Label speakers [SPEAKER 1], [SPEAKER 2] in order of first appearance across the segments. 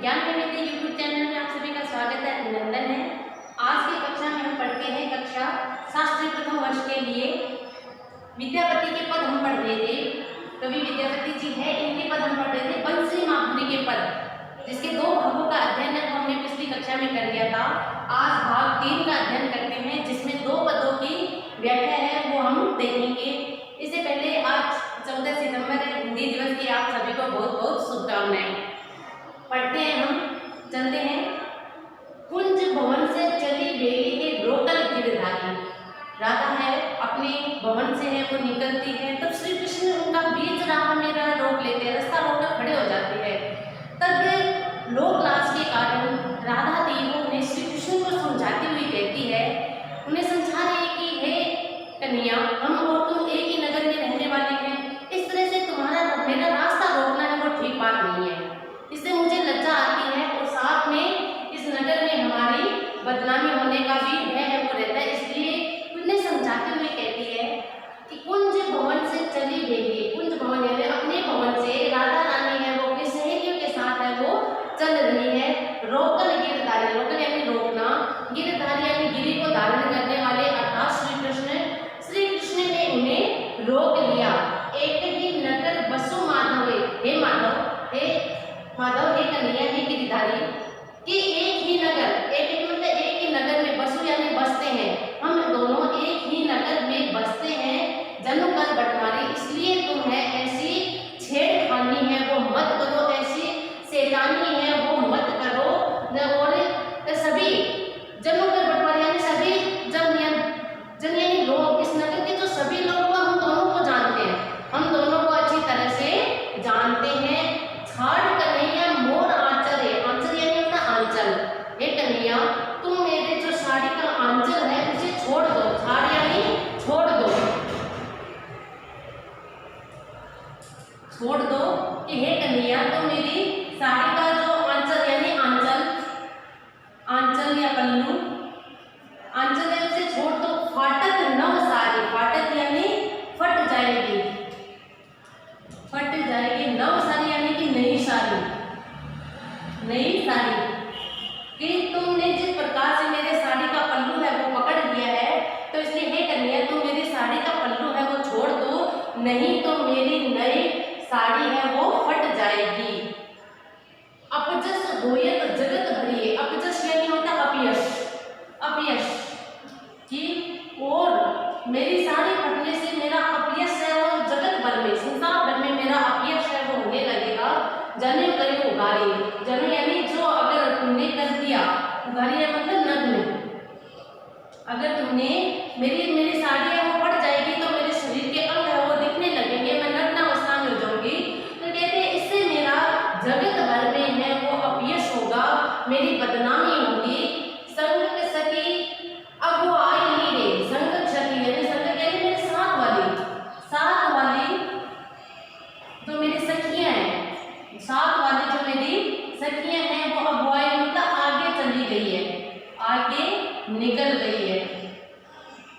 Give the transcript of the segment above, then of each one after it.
[SPEAKER 1] ज्ञान विविधि YouTube channel में आप सभी का स्वागत है, अभिनंदन है। आज की कक्षा में हम पढ़ते हैं कक्षा शास्त्री प्रथम वर्ष के लिए विद्यापति के पद हम पढ़ रहे थे। कवि विद्यापति जी है, इनके पद हम पढ़ रहे थे। बंसी माधुरी के पद, जिसके दो भागों का अध्ययन है, हमने पिछली कक्षा में कर लिया था। आज भाग 3 का अध्ययन करते हैं, जिसमें 2 पदों की व्याख्या है वो हम देखेंगे। इससे पहले आज 14 सितंबर है, हिंदी दिवस की आप सभी को बहुत बहुत शुभकामनाएं। पढ़ते हैं, हम चलते हैं। कुंज भवन से चली बेली है रोकल गिरधारी। राधा है, अपने भवन से है वो निकलती है, तब श्री कृष्ण उनका बीच राह में रोक लेते हैं, रास्ता रोककर खड़े हो जाते हैं। तब लोक लाज के कारण राधा देवी उन्हें श्री कृष्ण को समझाती हुई कहती है, उन्हें समझा रही है कि हे कन्या, हम और तुम एक ही नगर में रहने वाले हैं, इस तरह से तुम्हारा मेरा रास्ता रोकना है वो ठीक बात नहीं है। इससे मुझे लज्जा आती है और साथ में इस नगर में हमारी बदनामी होने का भी भय है वो रहता है। इसलिए उन्हें समझाते हुए कहती है कि कुंज भवन से चली गई। कुंज भवन यानी अपने भवन से राधा रानी है वो अपनी सहेलियों के साथ है वो चल रही है। रोकल गिरधारी, रोकल यानी रोकना, गिरधारी यानी गिरी को धारण करने वाले अर्थात श्री कृष्ण ने उन्हें रोक लिया। एक ही नगर बसु माधव, हे माधव, हे माधव, हे कन्हैया, हे गिरधारी, कि एक ही नगर, एक मतलब एक ही नगर में, बसु यानी बसते हैं, हम दोनों एक ही नगर में बसते हैं, जनु कर बंटवारे। इसलिए तुम है ऐसी छेड़खानी है वो मत करो, ऐसी शैतानी है वो मत करो। और सभी जनु कर बंटवारे यानी सभी जन यानी लोग, इस नगर के जो सभी लोग हम दोनों को जानते हैं, हम दोनों को अच्छी तरह से जानते हैं। छाड़ कन्हैया मोर आंचल है, आंचल यानी अपना आंचल, हे कन्हैया तुम मेरे जो साड़ी का आंचल है उसे छोड़ दो। छाड़ यानी छोड़ दो, छोड़ दो कि हे कन्हैया तुम मेरी साड़ी का जो आंचल यानी आंचल या पल्लू, आंचल है उसे छोड़ दो। फाटक नव साड़ी, फाटक यानी फट जाएगी, फट जाएगी। नव साड़ी यानी कि नई साड़ी, नई साड़ी, कि तुमने जिस प्रकार से मेरे साड़ी का पल्लू है वो पकड़ लिया है, तो इसलिए हे कन्हैया तुम मेरी साड़ी का पल्लू है वो छोड़ दो, नहीं तो मेरी नई साड़ी है वो फट जाएगी। अपजस होयत जगत भरी, अपजस यानी होता अपयश, अपयश कि और मेरी साड़ी फटने से मेरा अपयश है वो जगत भर में, संसार भर में मेरा अपयश है वो होने लगेगा। जने करो उगारी, जने यानी जो अगर तुमने कर दिया, उगारी है मतलब नग्न, अगर तुमने मेरी साड़ी है वो फट जाएगी तो मेरे शरीर के अंग है वो दिखने लगेंगे, मैं नग्न अवस्था में हो जाऊंगी। तो कहते हैं इससे मेरा जगत भर में है वो अपयश होगा, मेरी बदनामी होगी। संग सखी अब वो आ ही नहीं रही, संग सखी यानी संग यानी मेरे साथ वाली जो मेरी सखियां हैं, साथ वाली जो मेरी सखियां हैं वो अब आई मतलब आगे चली गई है, आगे निकल गई है।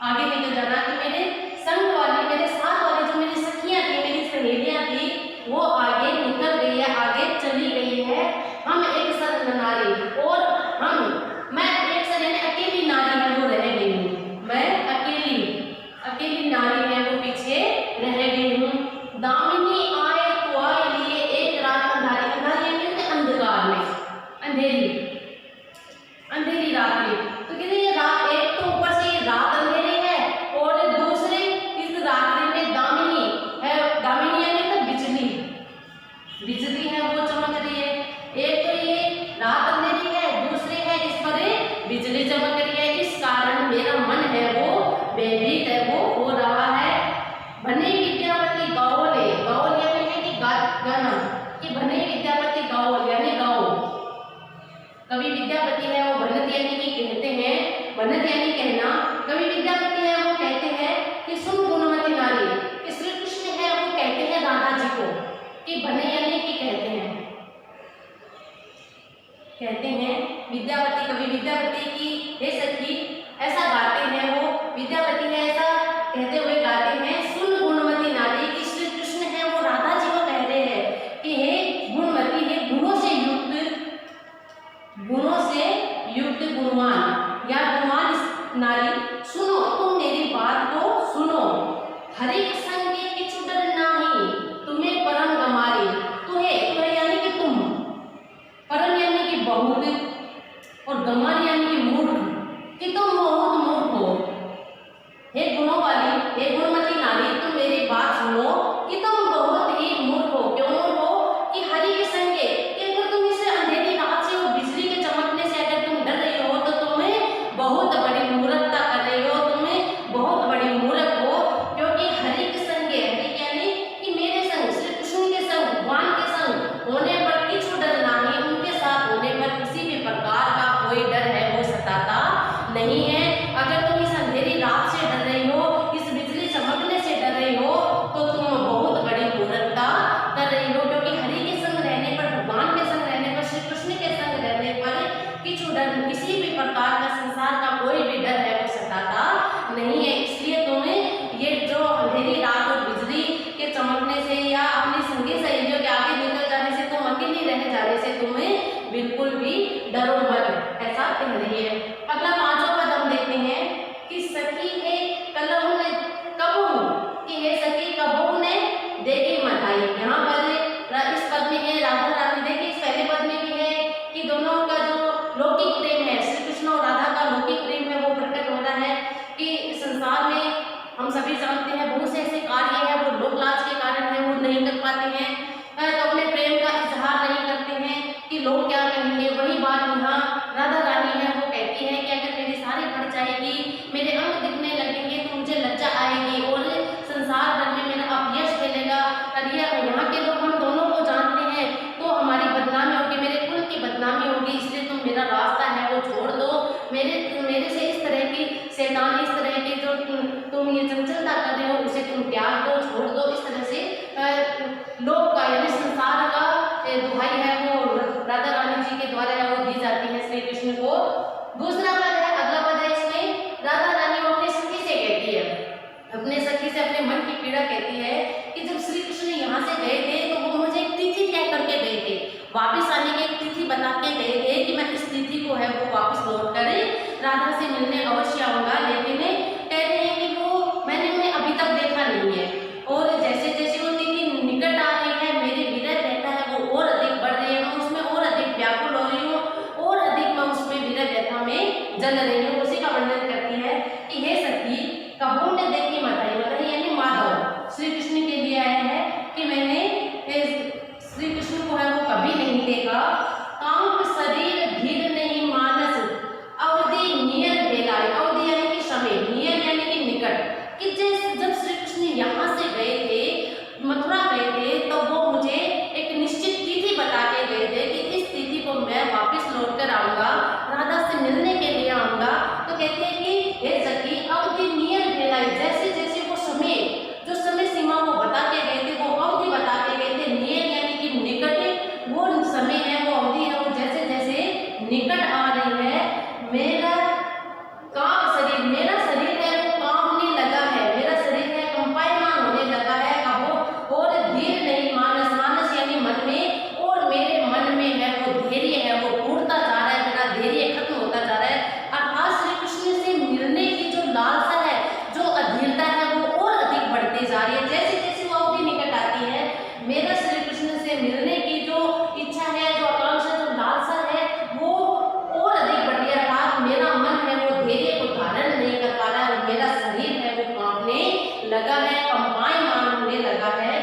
[SPEAKER 1] आगे निकल जाना कि मेरे संग वाली, मेरे साथ वाली जो मेरी सखियां थी, मेरी सहेलियां थी, वो आगे निकल गई है, आगे चली गई है। हम एक सत नारी और मैं एक सर यानी अकेली नारी है वो रह गई हूँ, मैं अकेली नारी है वो पीछे रह गई हूँ। दामिनी आए तो आए लिए एक रात अंधारी, अंधारी यानी अंधकार में, अंधेरी रात में। तो कहते ये रात, एक तो ऊपर से ये रात अंधेरी है और दूसरे इस रात्रि में दामिनी है, दामिनी यानी तो बिजली है वो चमक रही है। एक तो ये रात अंधेरी है, दूसरे है इस पर बिजली चमक रही है, इस कारण मेरा मन है वो भयभीत है वो हो रहा है। भने विद्यापति गाओले, गाओल यानी है कि गाना, कि भने विद्यापति गाओल यानी गाओ। कवि विद्यापति है वो भनत यानी कि कहते हैं, भनत यानी कहना, कवि विद्यापति है वो कहते हैं कि सुन गुणवती नारी, कि श्री कृष्ण है वो कहते हैं राधा जी को, कि भने यानी कि कहते हैं विद्यापति, कवि विद्यापति की हे सखी, ऐसा गाते हैं वो विद्यापति है ऐसा कहते हुए गाते हैं, सुन गुणवती नारी, कि श्री कृष्ण है वो राधा जी को कह रहे हैं कि हे गुणवती, हे गुणों से युक्त बिल्कुल भी डरो मत, ऐसा कह रही है। अगला पांचवा पद हम देखते हैं कि सखी है कलहु ने कबहु, कि हे सखी कबहु ने देखी मत आई। यहाँ पर इस पद में है राधा रानी, देखिए इस पहले पद में भी है कि दोनों का जो लौकिक प्रेम है, श्री कृष्ण और राधा का लौकिक प्रेम है, वो प्रकट हो रहा है कि संसार में हम सभी जानते हैं बहुत से ऐसे कार्य है वो लोक लाज के कारण है, वो नहीं कर पाते हैं, तो अपने प्रेम का इजहार नहीं करते हैं कि लोग क्या कहेंगे। वही बात यहाँ राधा रानी है, वो कहती है कि अगर मेरी साड़ी फट जाएगी, मेरे अंग दिखने लगेंगे तो मुझे लज्जा आएगी और संसार भर में मेरा अपयश फैलेगा। और यहाँ के लोग हम दोनों को जानते हैं तो हमारी बदनामी होगी, मेरे कुल की बदनामी होगी, इसलिए तुम मेरा रास्ता है वो छोड़ दो। मेरे से इस तरह की शैतान, इस तरह की जो तुम ये चंचलता कर रहे हो उसे तुम त्याग दो, छोड़ दो। इस तरह से लोक का यानी संसार का दुहाई है वो राधा रानी जी के द्वारा है वो दी जाती है श्री कृष्ण को। दूसरा पद है, अगला पद है इसमें राधा रानी अपने सखी से कहती है, अपने सखी से अपने मन की पीड़ा कहती है कि जब श्री कृष्ण यहाँ से गए थे तो वो मुझे एक तिथि तय करके गए थे, वापिस आने की एक तिथि बता के गए थे कि मैं इस तिथि को है वो वापस लौट कर राधा से मिलने अवश्य आऊंगा, लेकिन कह रहे हैं कि वो मैंने उन्हें अभी तक देखा नहीं है और जैसे जैसे वो तिथि निकट आ रही है मेरे विरह रहता है वो और अधिक बढ़ रही है, मैं उसमें और अधिक व्याकुल हो रही हूँ और अधिक मैं उसमें विरह व्यथा में जल रही हूँ। उसी का वर्णन करती है कि हे सखी कबहु ने देखी मत आई, मतलब यानी माधव श्री कृष्ण के लिए आया है कि मैंने श्री कृष्ण को है वो कभी नहीं देखा। कांप शरीर धीर नहीं मानस अवधि नियर भेलाई, अवधि यानी कि समय, नियर यानी कि निकट, कि जब श्री कृष्ण यहाँ से गए थे मथुरा गए थे तो वो मुझे एक निश्चित तिथि बता के गए थे कि इस तिथि को मैं वापस लौट कर आऊंगा, राधा से मिलने के लिए आऊंगा। तो कहते हैं कि हे सखी अवधि नियर भेलाई, जैसे जैसे वो समय जो समय सीमा वो बता के गए थे वो अवधि बता के गए थे, नियर यानी कि निकट वो समय है वो अवधि है वो जैसे जैसे निकट आ रही है मेरा शरीर है वो कांपने लगा है, मेरा शरीर है कंपायमान होने लगा है कहो और धीर नहीं मानस, मानस यानी मन में, और मेरे मन में है वो धैर्य है वो टूटता जा रहा है, मेरा धैर्य खत्म होता जा रहा है। अर्थात श्री कृष्ण से मिलने की जो लालसा है जो अधीरता है वो और अधिक बढ़ती जा रही है, जैसे जैसे वो अवधि निकट आती है मेरा श्री कृष्ण से मिलने की जो इच्छा है जो आकांक्षा जो लालसा है वो और अधिक बढ़ रही है। अर्थात मेरा मन है वो धैर्य को धारण नहीं कर पा रहा है और मेरा शरीर है वो कांपने लगा है, कंपायमान होने लगा है।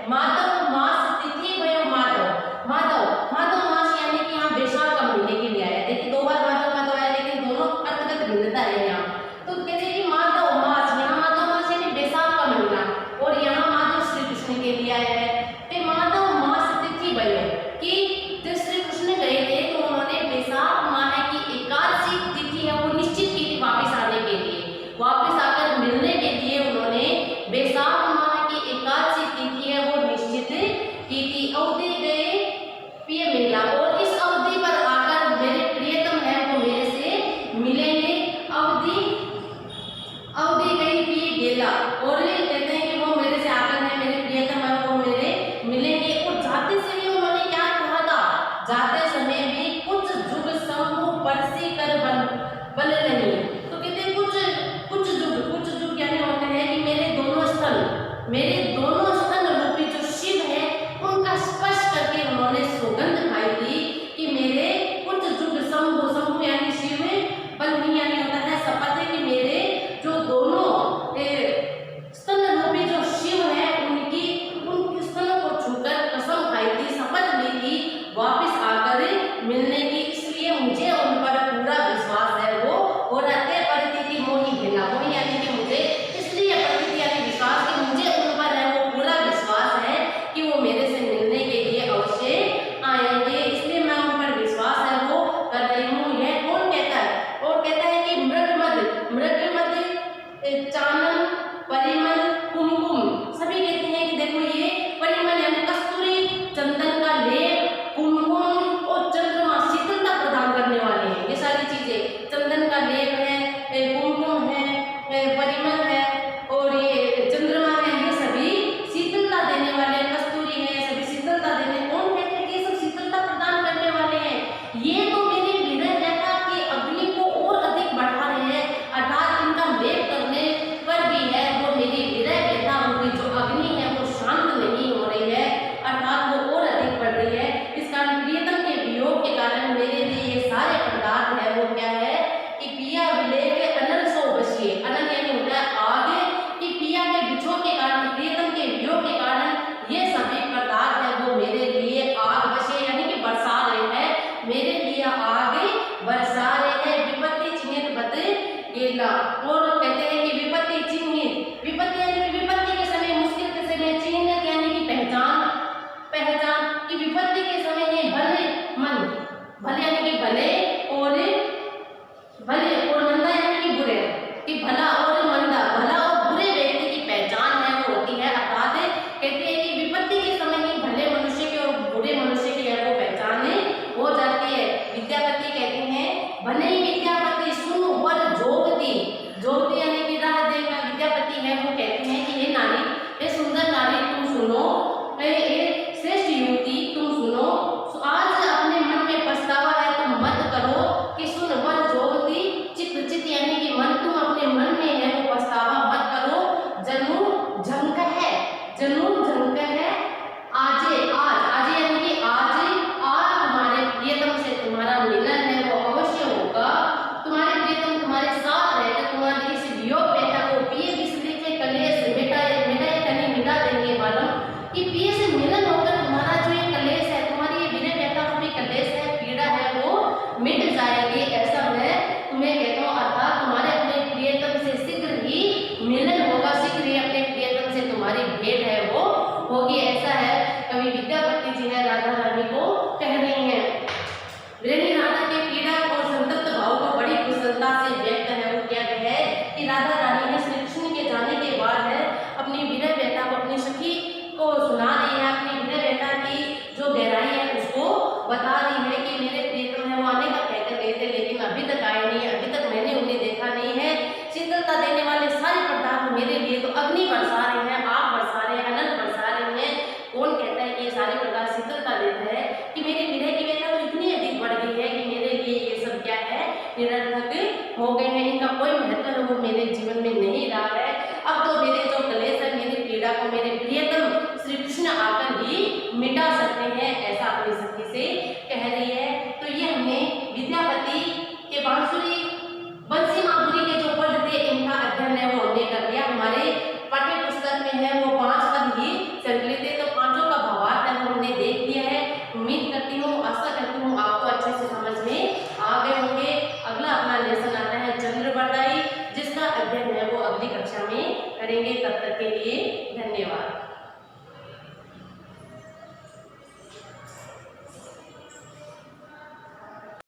[SPEAKER 1] माधव मास तिथि भयो माधव, माधव मास यानी कि यहाँ वैशाख का महीने के लिए आया, देखिए दो बार माधव आया लेकिन दोनों अर्थगत भिन्नता है यहाँ। तो कहते हैं कि माधव मास, यहाँ माधव मास यानी वैशाख का महीना और यहाँ माधव श्री कृष्ण के लिए आया है। तो माधव मास तिथि भयो कि जब श्री कृष्ण गए थे तो उन्होंने वैशाख माह की एकादशी तिथि है वो निश्चित की थी वापिस आने के लिए, वापिस आकर मिलने के लिए उन्होंने वैशाख माह की एकादशी तिथि है वो निश्चित की थी। अवधि गए प्रिय मिला और इस अवधि पर आकर मेरे प्रियतम है वो मेरे से मिलेंगे। अवधि गई प्रिय गेला और कहते हैं कि वो मेरे से आकर है मेरे प्रियतम है वो मेरे मिलेंगे। और जाते से भी उन्होंने क्या कहा था, जाते समय भी कुछ जुग समूह परसी कर बल नहीं। तो कहते हैं कुछ जुग यानी होते हैं कि मेरे दोनों स्तन रूपी जो शिव है उनका स्पर्श करके उन्होंने सौगंध खाई थी कि मेरे कुछ जुग समूह यानी शिव बल नहीं यानी होता है शपथ है कि मेरे जो दोनों स्तन रूपी जो शिव है उनकी स्तनों को छूकर कसम खाई थी, शपथ ली थी वापिस आकर मिलने की, इसलिए मुझे उन पर पूरा विश्वास है वो और रहते परिस्थिति मोही भिला, मोही यानी कि मुझे इसलिए परिस्थिति यानी विश्वास कि मुझे उन पर है वो पूरा विश्वास है कि वो मेरे से मिलने के लिए अवश्य आएंगे, इसलिए मैं उन पर विश्वास है वो कर रही हूँ। यह कौन कहता है, और कहता है कि मृगमद चानन परिमल कुमकुम, सभी कहते हैं कि देखो ये परिमल यानी कस्तूरी चंदन का लेप, कुमकुम और चंद्रमा शीतलता प्रदान करने वाले हैं, ये मेरे लिए आगे बरसा रहे हैं, विपत्ति चिन्हित बत केला। और कहते हैं कि विपत्ति चिन्हित, विपत्ति यानी कि विपत्ति के समय, मुश्किल के समय, चिन्हित यानी कि पहचान, पहचान कि विपत्ति के समय ये भले मन, भले यानी कि भले और मंदा यानी कि बुरे, कि भला और मंदा, भला और बुरे व्यक्ति की पहचान है वो होती है। अर्थात कहते हैं कि विपत्ति के समय ही भले मनुष्य की और बुरे मनुष्य की है वो पहचान हो जाती है। विद्यापति कहते हैं भले ही विद्यापति सुन वर जोगती, जोगती यानी कि राह देखना। विद्यापति है वो कहते हैं कि हे नारी, हे सुंदर नारी तुम सुनो, हे श्रेष्ठ युवती तुम सुनो, आज अपने मन में पछतावा है तुम मत करो, कि सुन वर जोगती चित्त, चित्त यानी कि मन, तुम अपने मन में है वो पछतावा मत करो। जनु झंक है, जनु झंक है आजे, आज यानी कि आज तुम्हारे प्रियतम से तुम्हारा मिलन है वो अवश्य होगा। तुम्हारे प्रियतम तुम्हारे साथ रहकर तुम्हारी इस वियोग व्यथा को पिए बिसरी के कलेश मिटा देंगे। मालूम कि पिए से मिलन होकर तुम्हारा जो ये कलेश है, तुम्हारी ये विरह व्यथा को भी कलेश है, पीड़ा है वो मिट जाएगी, ऐसा मैं तुम्हें कहता हूँ। अर्थात तुम्हारे अपने प्रियतम से शीघ्र ही मिलन होगा, शीघ्र ही अपने प्रियतम से तुम्हारी भेंट है वो होगी, ऐसा है कवि विद्यापति जी है राधा रानी को कह रही हैं। विरही राधा के पीड़ा और संतप्त भाव को बड़ी कुशलता से व्यक्त है वो क्या है कि राधा रानी ने श्री कृष्ण के जाने के बाद है अपनी विरह व्यथा को अपनी सखी को सुना रही है, अपनी विरह व्यथा की जो गहराई है उसको बता रही है कि मेरे प्रियतम है वो आने का कहकर गए थे लेकिन अभी तक आए नहीं है, अभी तक मैंने उन्हें देखा नहीं है। शीतलता देने वाले सारे पदार्थ मेरे लिए तो अग्नि बरसा रहे हैं, आग बरसा रहे हैं, अनंत बरसा रहे हैं। कौन कहता है कि ये सारे पदार्थ शीतलता देते हैं कि मेरे विरह की व्यथा तो इतनी अधिक बढ़ गई है कि मेरे लिए ये सब क्या है निरर्थक हो गए हैं, इनका कोई महत्व है वो मेरे जीवन में नहीं रहा है। अब तो मेरे जो कलेश है, मेरी पीड़ा को मेरे प्रियतम श्री कृष्ण आकर ही मिटा सकते हैं, ऐसा अपनी सखी से कह रही है। तो ये हमने विद्यापति के बांसुरी बंसी माधुरी के जो पद थे इनका अध्ययन है वो हमने कर लिया। हमारे पाठ्य पुस्तक में है वो 5 पद ही संकलित है, तो पांचों का भावार्थ है वो हमने देख लिया है। उम्मीद करती हूँ, आशा करती हूँ आपको अच्छे से समझ में आ गए होंगे। अगला अपना लेसन आता है चंद्रबरदाई, जिसका अध्ययन है वो अगली कक्षा में करेंगे। तब तक के लिए धन्यवाद।